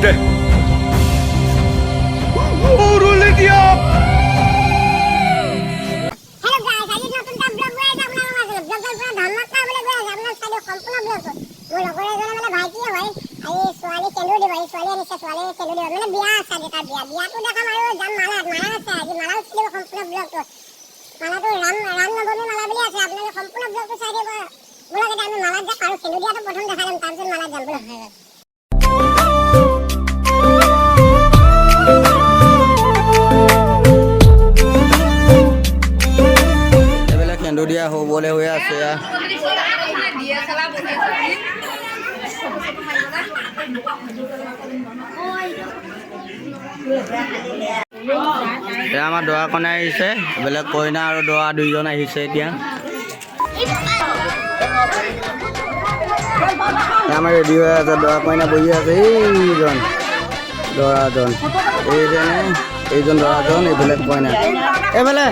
দে উৰুলি দিয়া সেন্দুৰীয়া হ'বলৈ হৈ আছে আমাৰ দৰা কইনা আহিছে বেলেগ কইনা আৰু দৰা দুইজন আহিছে এতিয়া আমাৰ ৰেডি হৈ আছে দৰা কইনা বহি আছে এইজন দৰাজন এইজন দৰাজন এইবিলাক কইনা এইফালে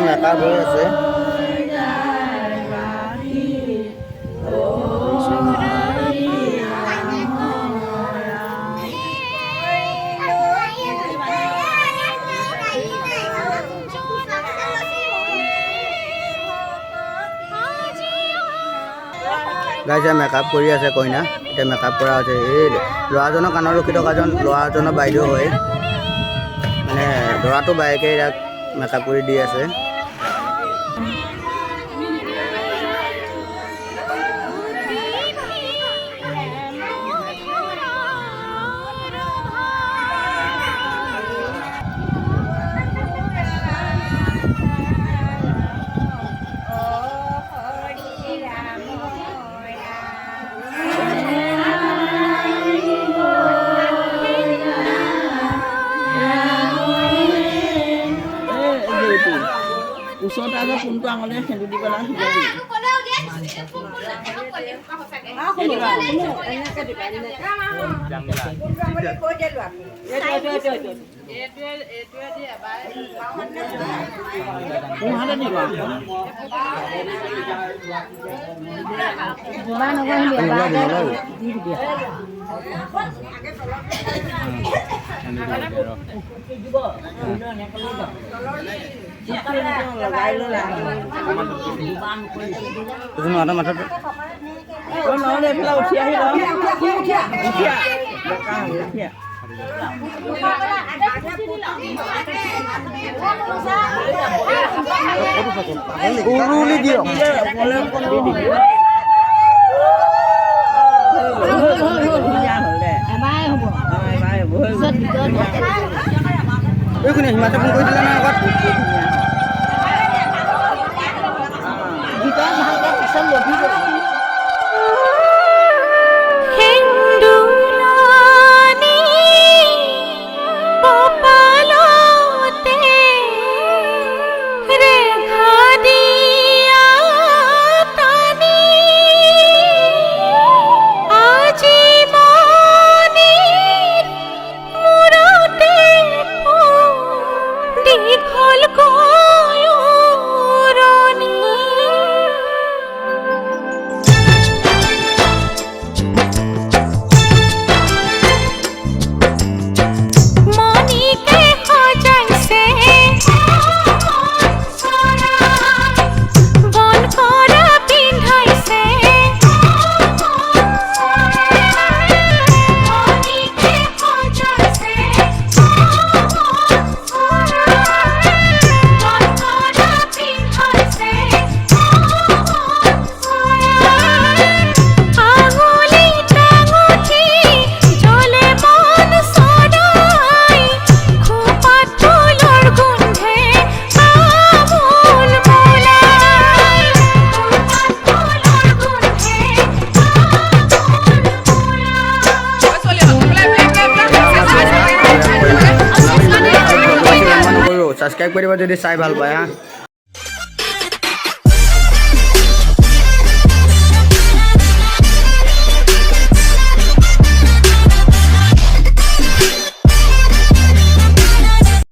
মেকআপ হৈ আছে গাইছে মেকআপ কৰি আছে কইনা এতিয়া মেকআপ কৰা হৈছে এই ল'ৰাজনৰ কাণৰ ৰখি থকাজন ল'ৰাজনৰ বাইদেউ হয় মানে দৰাটো বাইকে ইয়াক মেকআপ কৰি দি আছে ওচৰতে আছে ফোনটো আঙুলিৰে সেন্দুৰ দি পেলাই উঠি আহি উৰুলি দিয়ক এইখিনি হিমাতে ফোন কৰি দিলে নাই আগত সাবস্ক্ৰাইব কৰিবা যদি চাই ভাল পায় হা।